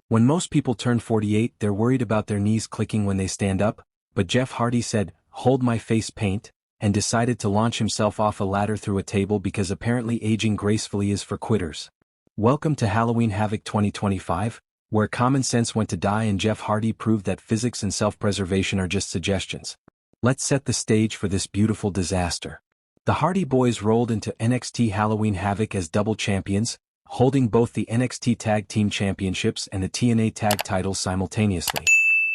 When most people turn 48, they're worried about their knees clicking when they stand up, but Jeff Hardy said, "Hold my face paint," and decided to launch himself off a ladder through a table because apparently aging gracefully is for quitters. Welcome to Halloween Havoc 2025, where common sense went to die and Jeff Hardy proved that physics and self-preservation are just suggestions. Let's set the stage for this beautiful disaster. The Hardy Boyz rolled into NXT Halloween Havoc as double champions, holding both the NXT Tag Team Championships and the TNA Tag Titles simultaneously.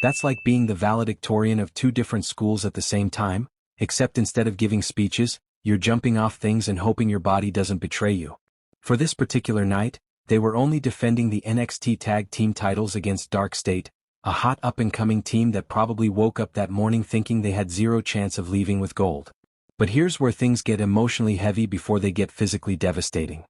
That's like being the valedictorian of two different schools at the same time, except instead of giving speeches, you're jumping off things and hoping your body doesn't betray you. For this particular night, they were only defending the NXT Tag Team Titles against DarkState, a hot up-and-coming team that probably woke up that morning thinking they had zero chance of leaving with gold. But here's where things get emotionally heavy before they get physically devastating.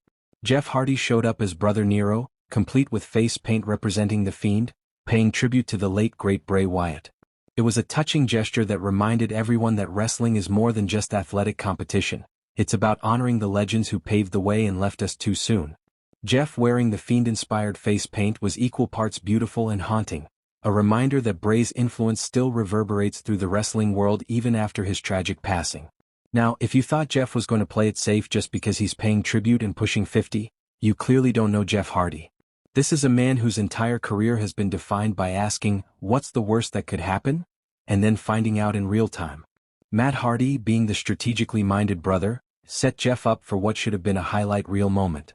Jeff Hardy showed up as Brother Nero, complete with face paint representing the Fiend, paying tribute to the late great Bray Wyatt. It was a touching gesture that reminded everyone that wrestling is more than just athletic competition. It's about honoring the legends who paved the way and left us too soon. Jeff wearing the Fiend-inspired face paint was equal parts beautiful and haunting, a reminder that Bray's influence still reverberates through the wrestling world even after his tragic passing. Now, if you thought Jeff was going to play it safe just because he's paying tribute and pushing 50, you clearly don't know Jeff Hardy. This is a man whose entire career has been defined by asking, "What's the worst that could happen?" and then finding out in real time. Matt Hardy, being the strategically minded brother, set Jeff up for what should have been a highlight reel moment.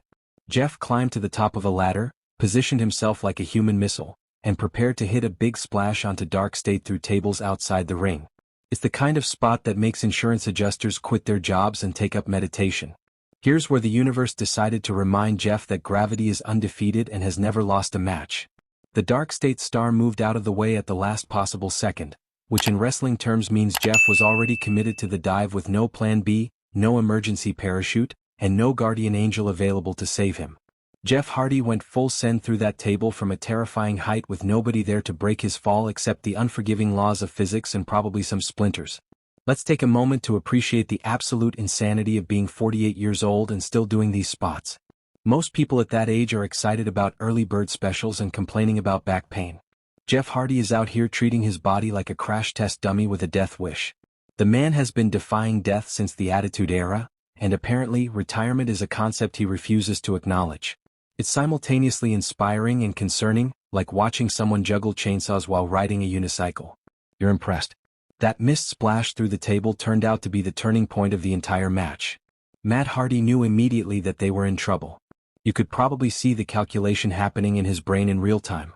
Jeff climbed to the top of a ladder, positioned himself like a human missile, and prepared to hit a big splash onto DarkState through tables outside the ring. It's the kind of spot that makes insurance adjusters quit their jobs and take up meditation. Here's where the universe decided to remind Jeff that gravity is undefeated and has never lost a match. The DarkState star moved out of the way at the last possible second, which in wrestling terms means Jeff was already committed to the dive with no plan B, no emergency parachute, and no guardian angel available to save him. Jeff Hardy went full send through that table from a terrifying height with nobody there to break his fall except the unforgiving laws of physics and probably some splinters. Let's take a moment to appreciate the absolute insanity of being 48 years old and still doing these spots. Most people at that age are excited about early bird specials and complaining about back pain. Jeff Hardy is out here treating his body like a crash test dummy with a death wish. The man has been defying death since the Attitude Era, and apparently retirement is a concept he refuses to acknowledge. It's simultaneously inspiring and concerning, like watching someone juggle chainsaws while riding a unicycle. You're impressed. That missed splash through the table turned out to be the turning point of the entire match. Matt Hardy knew immediately that they were in trouble. You could probably see the calculation happening in his brain in real time.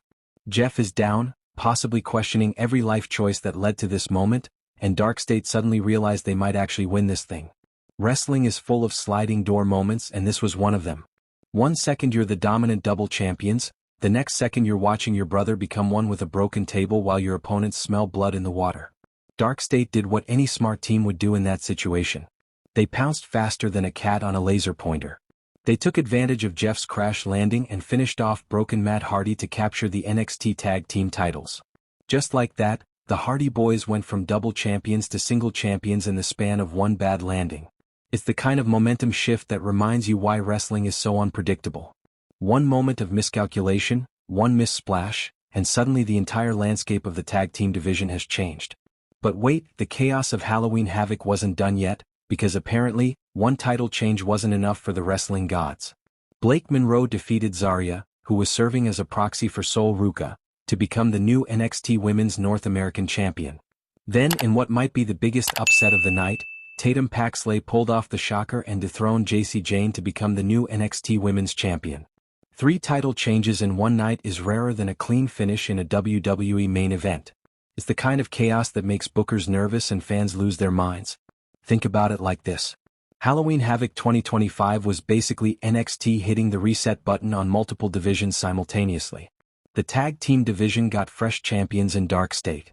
Jeff is down, possibly questioning every life choice that led to this moment, and DarkState suddenly realized they might actually win this thing. Wrestling is full of sliding door moments and this was one of them. 1 second you're the dominant double champions, the next second you're watching your brother become one with a broken table while your opponents smell blood in the water. DarkState did what any smart team would do in that situation. They pounced faster than a cat on a laser pointer. They took advantage of Jeff's crash landing and finished off broken Matt Hardy to capture the NXT Tag Team Titles. Just like that, the Hardy Boyz went from double champions to single champions in the span of one bad landing. It's the kind of momentum shift that reminds you why wrestling is so unpredictable. One moment of miscalculation, one missed splash, and suddenly the entire landscape of the tag team division has changed. But wait, the chaos of Halloween Havoc wasn't done yet, because apparently, one title change wasn't enough for the wrestling gods. Blake Monroe defeated Zarya, who was serving as a proxy for Sol Ruca, to become the new NXT Women's North American Champion. Then, in what might be the biggest upset of the night, Tatum Paxley pulled off the shocker and dethroned Jacy Jayne to become the new NXT Women's Champion. 3 title changes in one night is rarer than a clean finish in a WWE main event. It's the kind of chaos that makes bookers nervous and fans lose their minds. Think about it like this. Halloween Havoc 2025 was basically NXT hitting the reset button on multiple divisions simultaneously. The tag team division got fresh champions in DarkState.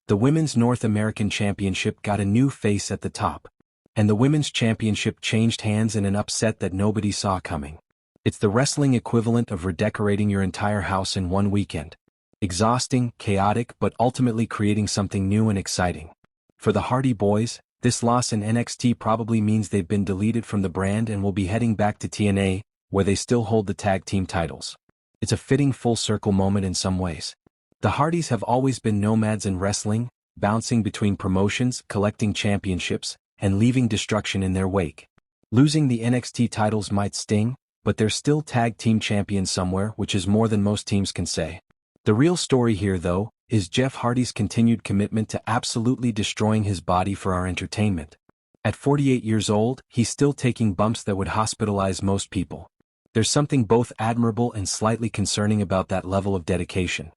The Women's North American Championship got a new face at the top. And the Women's Championship changed hands in an upset that nobody saw coming. It's the wrestling equivalent of redecorating your entire house in one weekend. Exhausting, chaotic, but ultimately creating something new and exciting. For the Hardy Boyz, this loss in NXT probably means they've been deleted from the brand and will be heading back to TNA, where they still hold the tag team titles. It's a fitting full-circle moment in some ways. The Hardys have always been nomads in wrestling, bouncing between promotions, collecting championships, and leaving destruction in their wake. Losing the NXT titles might sting, but they're still tag team champions somewhere, which is more than most teams can say. The real story here, though, is Jeff Hardy's continued commitment to absolutely destroying his body for our entertainment. At 48 years old, he's still taking bumps that would hospitalize most people. There's something both admirable and slightly concerning about that level of dedication.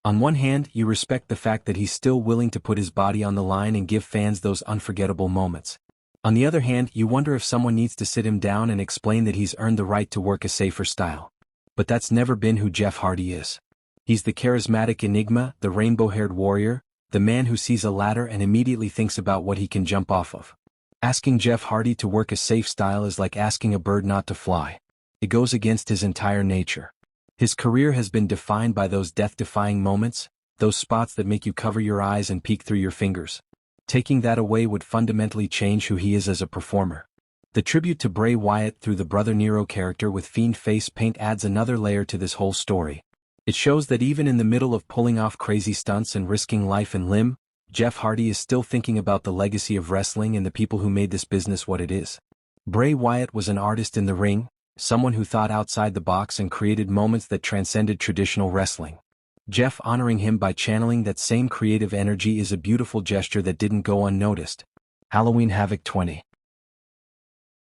On one hand, you respect the fact that he's still willing to put his body on the line and give fans those unforgettable moments. On the other hand, you wonder if someone needs to sit him down and explain that he's earned the right to work a safer style. But that's never been who Jeff Hardy is. He's the charismatic enigma, the rainbow-haired warrior, the man who sees a ladder and immediately thinks about what he can jump off of. Asking Jeff Hardy to work a safe style is like asking a bird not to fly. It goes against his entire nature. His career has been defined by those death-defying moments, those spots that make you cover your eyes and peek through your fingers. Taking that away would fundamentally change who he is as a performer. The tribute to Bray Wyatt through the Brother Nero character with Fiend face paint adds another layer to this whole story. It shows that even in the middle of pulling off crazy stunts and risking life and limb, Jeff Hardy is still thinking about the legacy of wrestling and the people who made this business what it is. Bray Wyatt was an artist in the ring, someone who thought outside the box and created moments that transcended traditional wrestling. Jeff honoring him by channeling that same creative energy is a beautiful gesture that didn't go unnoticed. Halloween Havoc 20